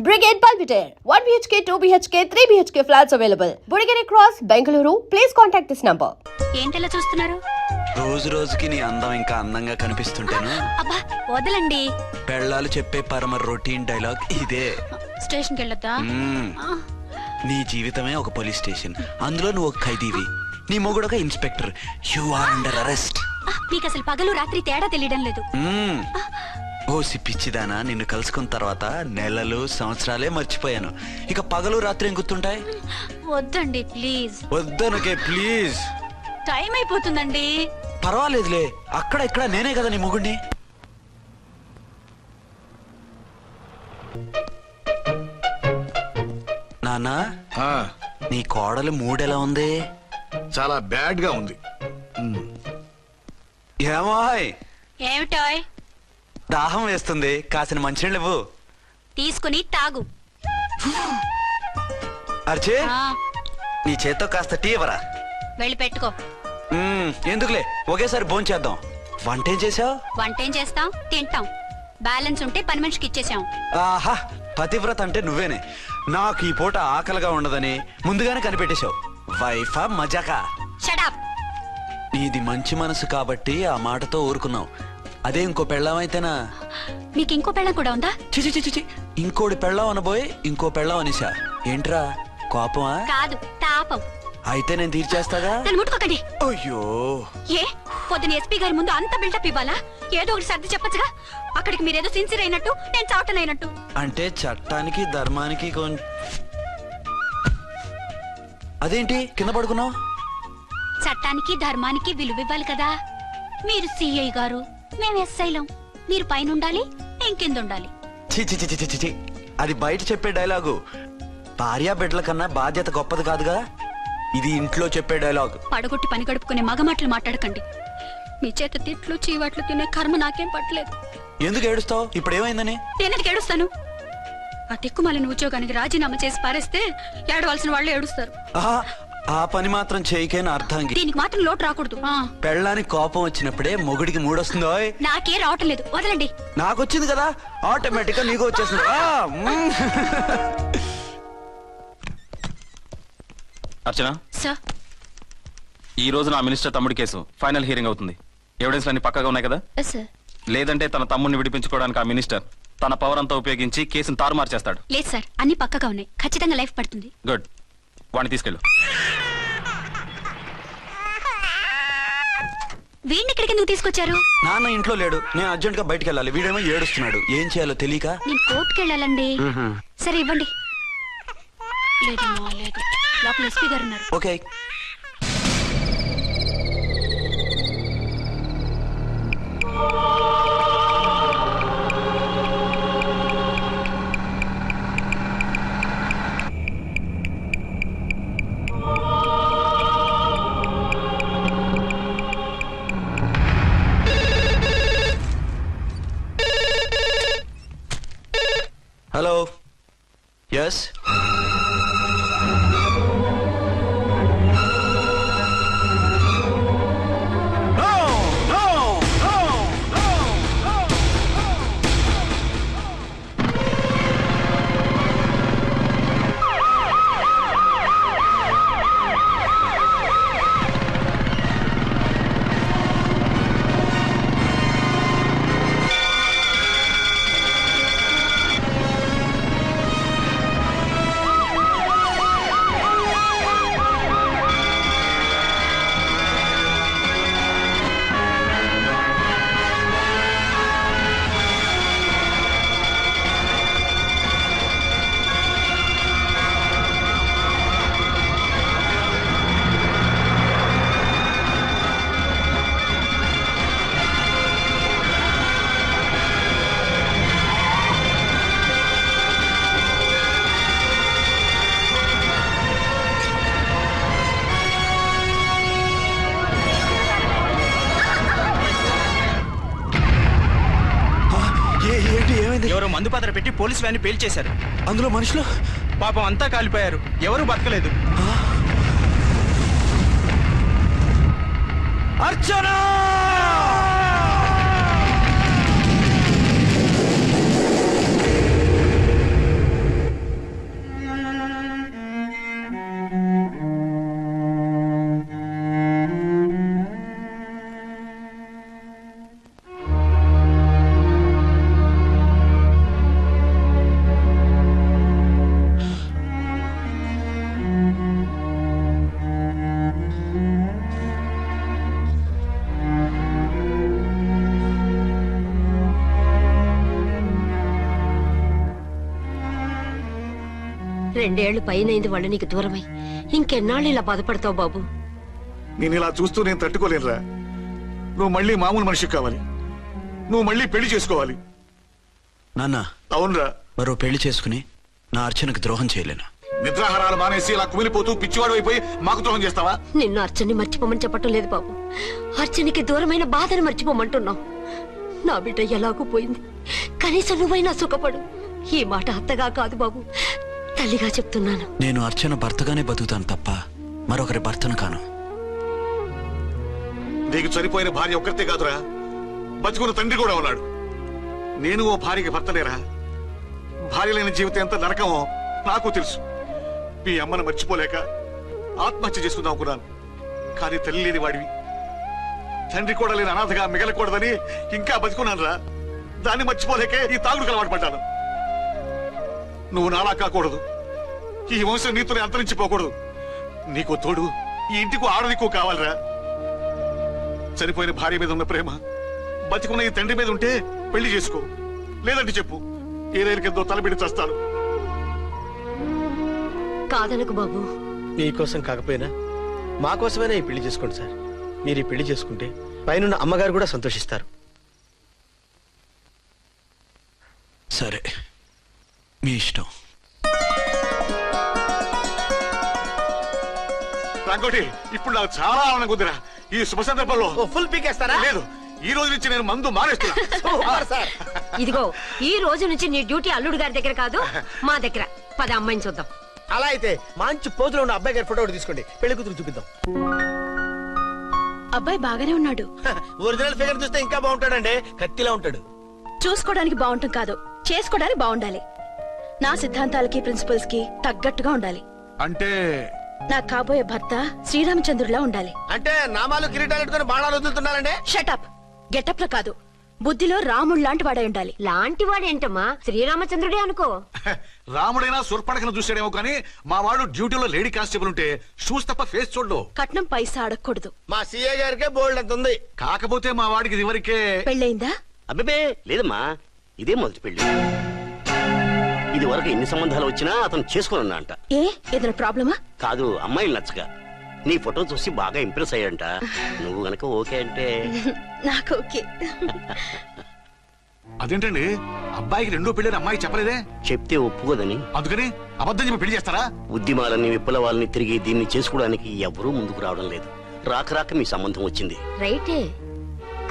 Brigade Belvedere, 1 BHK, 2 BHK, 3 BHK flats available. Burigere Cross, Bengaluru. Please contact this number. ఏంటలా చూస్తున్నారు? రోజు రోజుకి నీ అందం ఇంకా అందంగా కనిపిస్తుంటాను. అబ్బా వదలండి. పెళ్ళాలు చెప్పే పరమ రొటీన్ డైలాగ్ ఇదే. స్టేషన్కి వెళ్ళొద్దా? నీ జీవితమే ఒక పోలీస్ స్టేషన్. అందులో నువ్వు ఒక ఖైదీవి, నీ మొగుడు ఒక inspector. You are under arrest. మీకు అసలు పగలు రాత్రి తేడా తెలియడం లేదు. ఓ పిచ్చిదానా, నిన్ను కలుసుకున్న తర్వాత నెలలు సంవత్సరాలే మర్చిపోయాను. ఇక పగలు రాత్రి ఏం గుర్తుంటాయి? వద్దండి ప్లీజ్. వద్దనుకే ప్లీజ్. టైం అయిపోతుందండి. పర్వాలేదులే, అక్కడ ఇక్కడ నేనే కదా నీ మొగుడిని. నానా, నీ కోడలు మూడెలా ఉంది? చాలా బ్యాడ్ గా ఉంది. ఏమాయ్, ఏమిటాయ్? దాహం వేస్తుంది, కాసిన మంచినీళ్ళు ఇవ్వు. తీసుకుని తాగు. అర్చే, ఆ, నీ చేత్తో కాస్త టీ ఇవ్వరా. వెళ్ళి పెట్టుకో. ఎందుకులే, ఒకేసారి భోంచేద్దాం. వంటేం చేసావు? వంటేం చేస్తాం, తింటాం. బ్యాలెన్స్ ఉంటే పని మనిషికి ఇచ్చేసాం. ఆహా, పతివ్రత అంటే నువ్వేనే. నాకు ఈ పూట ఆకలిగా ఉండదని ముందుగానే కనిపెట్టేశావు. వైఫా మజాకా? షడప్. నీది మంచి మనసు కాబట్టి ఆ మాటతో ఊరుకున్నావు. అదే ఇంకో పెళ్ళాం అయితేనా? మీకు ఇంకో పెళ్ళం కూడా ఉందా? చిచి చిచి, ఇంకోటి పెళ్ళాం అనబోయి ఇంకో పెళ్ళాం అనేసా. ఏంట్రా కోపమా? కాదు, తాపం. అయితే నేను తీర్చేస్తాగా. నన్ను ముట్టుకోకండి. అయ్యో, ఏ పొద్దున ఎస్పీ గారి ముందు అంత బిల్డప్ ఇవ్వాలా? ఏదో ఒకటి సర్ది చెప్పచ్చుగా. అక్కడికి మీరేదో సిన్సియర్ అయినట్టు, నేను చావటం అయినట్టు. అంటే చట్టానికి ధర్మానికి అదేంటి కింద పడుకున్నావు? చట్టానికి ధర్మానికి విలువ ఇవ్వాలి కదా. మీరు సిఐ గారు, మేము ఎస్ఐలం. మీరు పైన ఉండాలి, నేను కింద ఉండాలి. చిచి చిచి చిచి చి, అది బయట చెప్పే డైలాగు. భార్యా బిడ్డల కన్నా బాధ్యత గొప్పది కాదుగా. ఇది ఇంట్లో చెప్పే డైలాగ్. పడగొట్టి పని గడుపుకునే మగమాటలు మాట్లాడకండి. మీ చేత తిట్లు చీవాట్లు తినే కర్మ నాకేం పట్టలేదు. ఎందుకు ఏడుస్తావు? ఇప్పుడు ఏమైందని? నేనెందుకు ఏడుస్తాను? ఆ తిక్కుమాలిన ఉద్యోగానికి రాజీనామా చేసి పారేస్తే ఏడవలసిన వాళ్ళు ఏడుస్తారు. ఆహా, ఆ పని మాత్రం చేయకేన అర్థంగి. దీనికి మాత్రం లోటు రాకూడదు. పెళ్ళానికి కోపం వచ్చినప్పుడే మొగుడికి మూడొస్తుందో. నాకే రావటం లేదు, వదలండి. నాకొచ్చింది కదా, ఆటోమేటిక్ గా నీకు వచ్చేస్తుంది. అర్చన సార్, ఈ రోజు నా మినిస్టర్ తమ్ముడి కేసు ఫైనల్ హియరింగ్ అవుతుంది. ఎవిడెన్స్ అన్ని పక్కగా ఉన్నాయి కదా? సార్. లేదంటే తన తమ్ముడిని విడిపించుకోవడానికి ఆ మినిస్టర్ తన పవర్ అంతా ఉపయోగించి కేసును తారుమారు చేస్తాడు. లేదు సార్, అన్ని పక్కగా ఉన్నాయి. ఖచ్చితంగా లైఫ్ పడుతుంది. గుడ్, వాడిని తీసుకెళ్ళు. వీడిని ఇక్కడికి ఎందుకు తీసుకొచ్చారు? నాన్న ఇంట్లో లేడు, నేను అర్జెంట్ గా బయటకు వెళ్ళాలి. వీడేమో ఏడుస్తున్నాడు, ఏం చేయాలో తెలియక. నేను కోర్టుకు వెళ్ళాలండి. సరే ఇవ్వండి. లేదమ్మా లేదు, లోపల ఎస్పీ గారు ఉన్నారు. ఓకే. Hello, yes. ఎవరో మందు పాత్ర పెట్టి పోలీస్ వ్యాన్ పేల్చేశారు. అందులో మనుషులు పాపం అంతా కాలిపోయారు, ఎవరు బతకలేదు. అర్చనా! 2 ఏళ్లు పైనైంది వాళ్ళు నీకు దూరమై. ఇంకెన్నాళ్ళు ఇలా బాధపడతావు బాబు? నేను ఇలా చూస్తూ నేను తట్టుకోలేనురా. నువ్వు మళ్ళీ మామూలు మనిషి కావాలి. నువ్వు మళ్ళీ పెళ్లి చేసుకోవాలి. నాన్న, అవునరా. మరో పెళ్లి చేసుకుని నా అర్చనకు ద్రోహం చేయలేను. నిద్రాహారాలు మానేసి ఇలా కుమిలిపోతూ పిచ్చివాడు అయిపోయి మాకు ద్రోహం చేస్తావా? నిన్ను అర్చన్ని మర్చిపోమని చెప్పటం లేదు బాబు. అర్చనికి దూరమైన బాధను మర్చిపోమంటున్నావు. నా బిడ్డ ఎలాగూ పోయింది, కనీసం నువ్వైనా సుఖపడు. ఈ మాట అత్తగా కాదు బాబు, తల్లిగా చెప్తున్నాను. నేను అర్చన భర్తగానే బతుకుతాను తప్ప మరొకరి భర్తను కాను. నీకు చనిపోయిన భార్య ఒక్కరితే కాదురా, బతుకున్న తండ్రి కూడా ఉన్నాడు. నేను ఓ భార్యకి భర్తలేరా? భార్య లేని జీవితం ఎంత నరకమో నాకు తెలుసు. మీ అమ్మను మర్చిపోలేక ఆత్మహత్య చేసుకుందాం అనుకున్నాను. కానీ తల్లి లేని వాడివి, తండ్రి కూడా లేని అనాథగా మిగలకూడదని ఇంకా బతుకున్నాను రా. దాన్ని మర్చిపోలేకే ఈ తాగుడుకు అలవాటు పడ్డాను. నువ్వు నాలా కాకూడదు. ఈ వంశం నీతోనే అంతరించిపోకూడదు. నీకు తోడు ఈ ఇంటికి ఆడదికు కావాలిరా. చనిపోయిన భార్య మీద ఉన్న ప్రేమ బతికున్న ఈ తండ్రి మీద ఉంటే పెళ్లి చేసుకో. లేదంటే చెప్పు, ఏ రైలుకెంతో తలబిడి చేస్తాను. కాదనకు బాబు. మీకోసం కాకపోయినా మా కోసమైనా ఈ పెళ్లి చేసుకోండి సార్. మీరు ఈ పెళ్లి చేసుకుంటే పైన అమ్మగారు కూడా సంతోషిస్తారు. సరే, మీ ఇష్టం. రంగోటి, ఇప్పుడు నాకు చాలా ఆనందంగా ఉందిరా. ఈ శుభ సందర్భంలో ఫుల్ పీకేస్తారా? లేదు, ఈ రోజు నుంచి నేను మందు మానేస్తున్నా. ఇదిగో, ఈ రోజు నుంచి నీ డ్యూటీ అల్లుడు గారి దగ్గర కాదు, మా దగ్గర. పద అమ్మాయిని చూద్దాం. అలా అయితే మంచి పోజులో ఉన్న అబ్బాయి గారి ఫోటో ఒకటి తీసుకోండి, పెళ్లి కూతురు చూపిద్దాం. అబ్బాయి బాగానే ఉన్నాడు. ఒరిజినల్ ఫిగర్ చూస్తే ఇంకా బాగుంటాడండి, కత్తిలా ఉంటాడు. చూసుకోవడానికి బాగుంటాం కాదు, చేసుకోవడానికి బాగుండాలి. నా సిద్ధాంతాలకి ప్రిన్సిపల్స్ కి తగ్గట్టుగా ఉండాలి. అంటే నా కాబోయే భర్త శ్రీరామచంద్రుడిలా ఉండాలి. అంటే నామాలు కిరీటాలు పెట్టుకుని బాణాలు వదులుతున్నారండి. షటప్. గెటప్ లో కాదు, బుద్ధిలో రాముడు లాంటి వాడై ఉండాలి. లాంటి వాడేంటమ్మా, శ్రీరామచంద్రుడే అనుకో. రాముడైనా సుర్పడకను చూసాడేమో కానీ మా వాడు డ్యూటీలో లేడీ కానిస్టేబుల్ ఉంటే షూస్ తప్ప ఫేస్ చూడడు. కట్నం పైసా అడగకూడదు. మా సీఏ గారికే బోల్డ్ అంత ఉంది. కాకపోతే మా వాడికి ఇదివరకే పెళ్ళయిందా? అబ్బే లేదమ్మా, ఇదే మొదటి పెళ్లి. ఇది వరకు ఎన్ని సంబంధాలు వచ్చినా అతను చేసుకోనన్నా అంట. ఏ ఏదైనా ప్రాబ్లమా? కాదు, అమ్మాయిలు నచ్చగా నీ ఫోటో చూసి బాగా ఇంప్రెస్ అయ్యంట. నువ్వు గనక ఓకే అంటే నాకు ఓకే. అదేంటండి, అబ్బాయికి రెండో పెళ్లి అమ్మాయి చెప్పలేదే? చెప్తే ఒప్పుకోదని. అందుకని అబద్ధం చెప్పి పెళ్లి చేస్తారా? ఉద్యమాలని విప్లవాలని తిరిగి దీన్ని చేసుకోవడానికి ఎవరూ ముందుకు రావడం లేదు. రాక రాక మీ సంబంధం వచ్చింది. రైటే,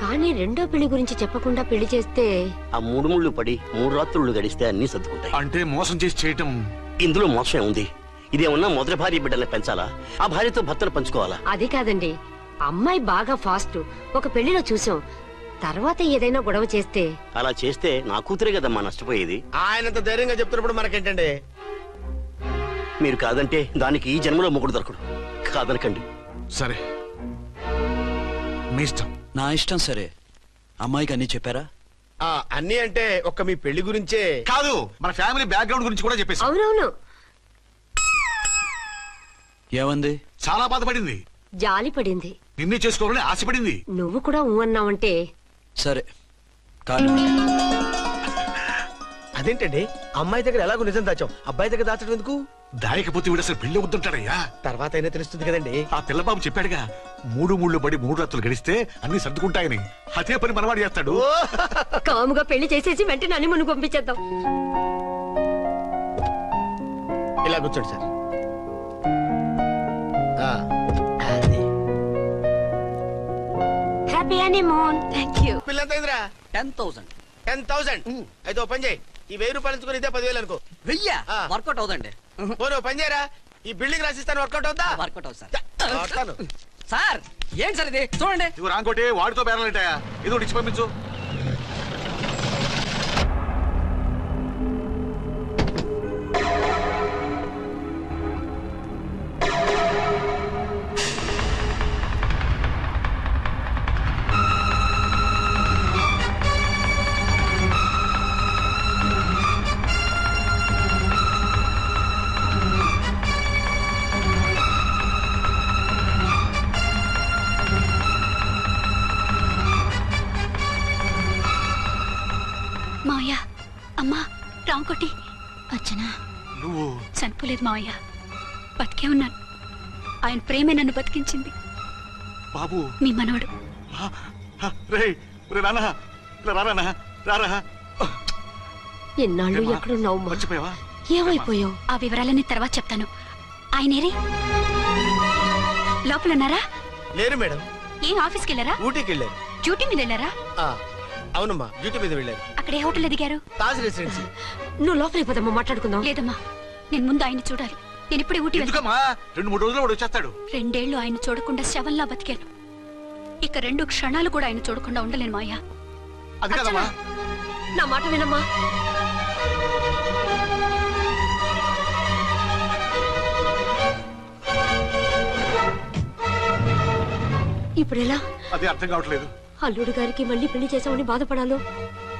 కానీ రెండో పెళ్లి గురించి చెప్పకుండా పెళ్లి చేస్తే ఆ 3 ముళ్ళు పడి 3 రాత్రులు గడిస్తే అన్ని సర్దుకుంటాయి. అంటే మోసం చేసి చేయటం. ఇందులో మోసం ఉంది. ఇదేమన్నా మొదటి భార్య బిడ్డల్ని పెంచాలా, ఆ భార్యతో భర్తలు పంచుకోవాలా? అది కాదండి, అమ్మాయి బాగా ఫాస్ట్. ఒక పెళ్లిలో చూసాం, తర్వాత ఏదైనా గొడవ చేస్తే. అలా చేస్తే నా కూతురే కదమ్మా నష్టపోయేది. ఆయనంత ధైర్యంగా చెప్తున్నప్పుడు మనకేంటండి? మీరు కాదంటే దానికి ఈ జన్మలో మొగుడు దొరకడు. కాదనకండి. సరే, మీ ఇష్టం. నా ఇష్టం. సరే, అమ్మాయికి అన్ని చెప్పారా? అన్ని అంటే ఒక్క మీ పెళ్లి గురించే కాదు, మన ఫ్యామిలీ బ్యాక్గ్రౌండ్ గురించి కూడా చెప్పేసి. అవునవును, ఏమంది? చాలా బాధపడింది, జాలి పడింది. నిన్నే చేసుకోవాలని ఆశపడింది. నువ్వు కూడా ఊ అన్నావంటే. సరే, కాదు. అదేంటండి, అమ్మాయి దగ్గర ఎలాగో నిజం దాచాం, అబ్బాయి దగ్గర దాచడం ఎందుకు? దాయకపోతే వీడు అసలు పెళ్లి వద్దంటాడయ్యా. తర్వాత అయినా తెలుస్తుంది కదండి. ఆ పిల్లబాబు చెప్పాడుగా, 3 ముళ్ళు పడి 3 రాత్రులు గడిస్తే అన్ని సర్దుకుంటాయని. అదే పని మనవాడు చేస్తాడు. కాముగా పెళ్లి చేసేసి వెంటనే అన్ని మును పంపించేద్దాం. ఇలా కూర్చోండి సార్. అది. Happy honeymoon. Thank you. పిల్లంత అయిందిరా? 10,000. 10,000. అయితే ఓ పని చేయి, ఈ 1000 రూపాయలు ఎంచుకుని ఇదే 10,000 అనుకో. వర్కౌట్ అవుదండి. పోను పని చేయరా, ఈ బిల్డింగ్ రాసిస్తాను. వర్కౌట్ అవుతా? వర్కౌట్ అవుతుంది సార్. వస్తాను. సార్ ఏం సార్ ఇది చూడండి. ఇవి రాంకోటి వాడితో బేరాలంటాయా? ఇది ఒకటి ఇచ్చి పంపించు. మావయ్య, అమ్మా, రాంకోటి, అర్చన. నువ్వు చనిపోలేదు మావయ్య, బతికే ఉన్నాను. ఆయన ప్రేమే నన్ను బతికించింది. బాబు మీ మనవడు. రే రానా, ఇలా రానా, రారా. ఎన్నాళ్ళు ఎక్కడున్నావు? మర్చిపోయావా? ఏమైపోయావు? ఆ వివరాలన్నీ తర్వాత చెప్తాను. ఆయనేరి లోపల ఉన్నారా? లేరు మేడం, ఏం ఆఫీస్కి వెళ్ళారా? ఊటీకి వెళ్ళారు. డ్యూటీ మీద వెళ్ళారా? అవునమ్మా, డ్యూటీ మీద వెళ్ళారు. అక్కడ ఏ హోటల్ ఎదిగారు? తాజ్ రెసిడెన్సీ. నువ్వు లోపలికి పోదమ్మా, మాట్లాడుకుందాం. లేదమ్మా, నేను ముందు ఆయన్ని చూడాలి. నేను ఇప్పుడే ఊటీ వెళ్తాను. ఎందుకమ్మా? 2-3 రోజుల్లో వాడు వచ్చేస్తాడు. 2 ఏళ్లు ఆయన చూడకుండా శవంలా బతికాను. ఇక 2 క్షణాలు కూడా ఆయన చూడకుండా ఉండలేను మాయా. అది కదమ్మా. నా మాట వినమ్మా. ఇప్పుడు ఎలా? అది అర్థం కావట్లేదు. అల్లుడు గారికి మళ్ళీ పెళ్లి చేసామని బాధపడాలో,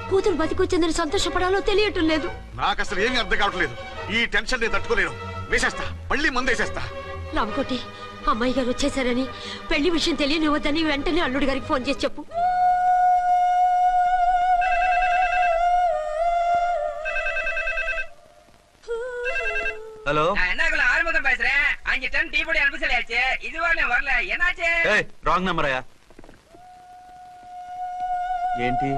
కూతురు బతికొచ్చిందని సంతోషపడాలో తెలియటం లేదు. నాకు అసలు ఏమీ అర్థం కావట్లేదు. ఈ టెన్షన్ నేను తట్టుకోలేను. వేసేస్తా, మళ్ళీ మందేసేస్తా. రామకోటి, అమ్మాయి గారు వచ్చేసారని, పెళ్లి విషయం తెలియనివ్వద్దని వెంటనే అల్లుడు గారికి ఫోన్ చేసి చెప్పు. ஹலோ என்ன ஆறுமுகம் பேசுறேன். 5 டன் டீ பொடி அனுப்பி சொல்லியாச்சு. இதுவரை வரல, என்னாச்சு? రాంగ్ నెంబర్ అయ్యా. ఏంటి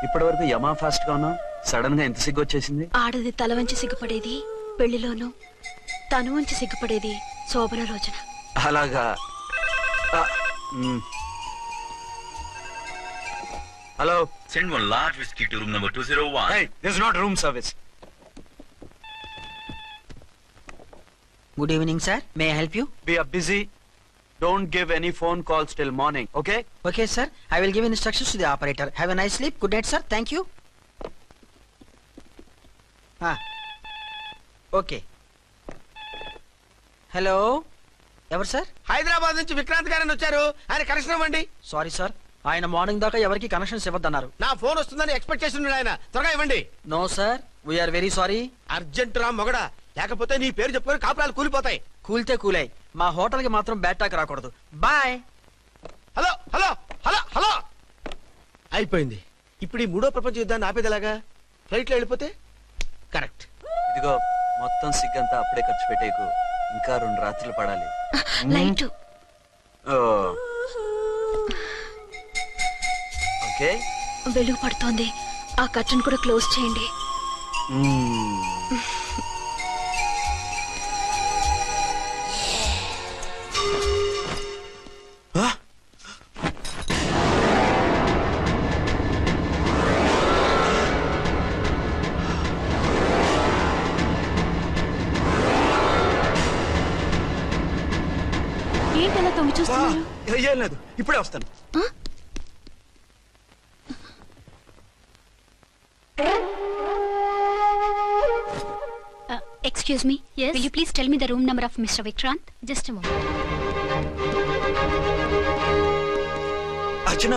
ఇప్పటి వరకు యమా ఫాస్ట్ గా ఉన్నావు, సడన్ గా ఎంత సిగ్గు వచ్చేసింది? ఆడది తల వంచి సిగ్గుపడేది పెళ్లిలోను, తను వంచి సిగ్గుపడేది శోభన రోజున. అలాగా. Hello, Send one large whiskey to room number 201. hey, this is not room service. Good evening, sir. May I help you? We are busy. Don't give any phone calls till morning, okay? Okay, sir. I will give instructions to the operator. Have a nice sleep. Good night, sir. Thank you. Okay. Hello. ఎవరు sir? Hyderabad నుంచి విక్రాంత్ గారని వచ్చారు. ఆయన connection ఇవ్వండి. Sorry sir, ఆయన morning దాకా ఎవరికి connections ఇవ్వద్దన్నారు. నా ఫోన్ వస్తుందని ఎక్స్పెక్ట్ చేస్తున్నాడు ఆయన. త్వరగా ఇవ్వండి. No sir, we are very sorry. Urgent రా మొగడా, లేకపోతే నీ పేరు చెప్పుకొని కాపురాలు కూలిపోతాయి. కూల్తే కూలాయి, మా హోటల్ కి మాత్రం బ్యాడ్ టాక్ రాకూడదు. Bye. Hello hello hello hello. అయిపోయింది. ఇప్పుడు ఈ 3వ ప్రపంచ యుద్ధాన్ని ఆపేదిలాగా? ఫ్లైట్ లో వెళ్ళిపోతే కరెక్ట్. ఇదిగో మొత్తం సిగ్గంతా అప్పుడే ఖర్చు పెట్టేకు, ఇంకా 2 రాత్రులు పడాలి. లైట్ ఓకే, వెలుగు పడుతోంది. ఆ కర్టన్ కూడా క్లోజ్ చేయండి. ఏంటలా తొంగి చూస్తున్నారు? ఏం లేదు, ఇప్పుడే వస్తాను. Excuse me. Yes. Will you please tell me the room number of Mr. Vikrant? Just a moment. అర్చన,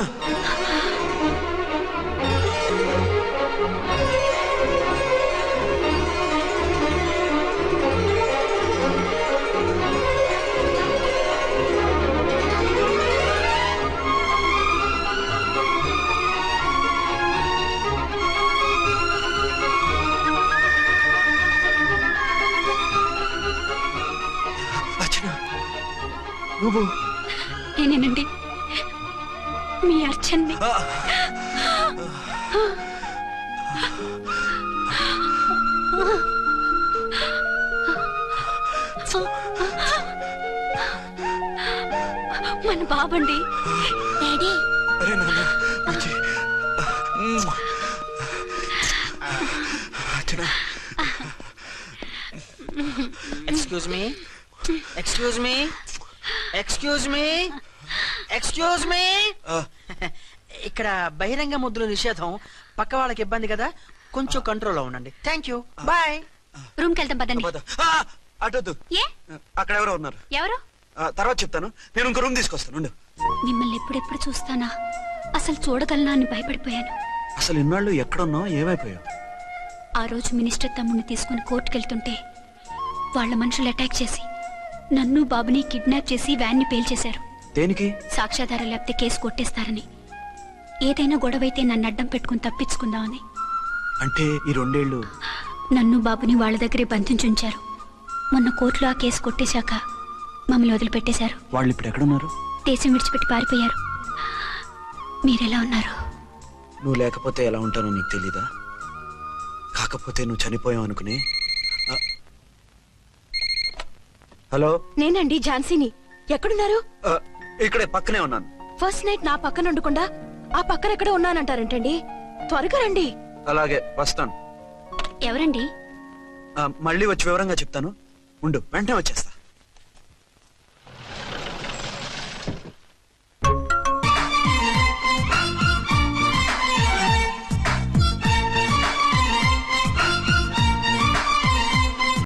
నువ్వు? నేనేనండి, మీ అర్చన్ని. మన బాబండి. డాడీ. అరే నాన్న, వచ్చి. Archana. Excuse me, excuse me, excuse me, excuse me. ఇక్కడ బహిరంగ ముద్దుల నిషేధం, పక్క వాళ్ళకి ఇబ్బంది కదా, కొంచెం కంట్రోల్లో ఉండండి. Thank you, bye. రూమ్ కి వెళ్తాం పదండి. అటొద్దు, ఏ? అక్కడ ఎవరో ఉన్నారు. ఎవరు? తర్వాత చెప్తాను. నేను ఇంకో రూమ్ తీసుకొస్తాను, ఉండు. మిమ్మల్ని ఎప్పుడెప్పుడు చూస్తానా, అసలు చూడగలనా అని భయపడిపోయాను. అసలు ఇన్నాళ్ళు ఎక్కడున్నావు, ఏమైపోయావు? ఆ రోజు మినిస్టర్ తమ్ముడిని తీసుకుని కోర్టుకెళ్తుంటే వాళ్ళ మనుషులు అటాక్ చేసి నన్ను బాబుని కిడ్నాప్ చేసి వ్యాన్ని పేల్చేశారు. దేనికి? సాక్ష్యాధారం లేకపోతే కేసు కొట్టేస్తారని. ఏదైనా గొడవైతే నన్ను అడ్డం పెట్టుకుని తప్పించుకుందామని. అంటే ఈ 2 ఏళ్ళు నన్ను బాబుని వాళ్ళ దగ్గరే బంధించుంచారు. మొన్న కోర్టులో ఆ కేసు కొట్టేశాక మమ్మల్ని వదిలిపెట్టేశారు. వాళ్ళు ఇప్పుడు ఎక్కడున్నారు? దేశం విడిచిపెట్టి పారిపోయారు. మీరెలా ఉన్నారు? నువ్వు లేకపోతే ఎలా ఉంటానో నీకు తెలీదా? కాకపోతే నువ్వు చనిపోయావు అనుకుని. హలో, నేనండి ఝాన్సీని. ఎక్కడున్నారు? ఇక్కడే పక్కనే ఉన్నాను. ఫస్ట్ నైట్ నా పక్కన ఉండకుండా ఆ పక్కన ఎక్కడ ఉన్నానంటారేంటండి? త్వరగా రండి. అలాగే వస్తాను. ఎవరండి? మళ్ళీ వచ్చి వివరంగా చెప్తాను. ఉండు, వెంటనే వచ్చేస్తా.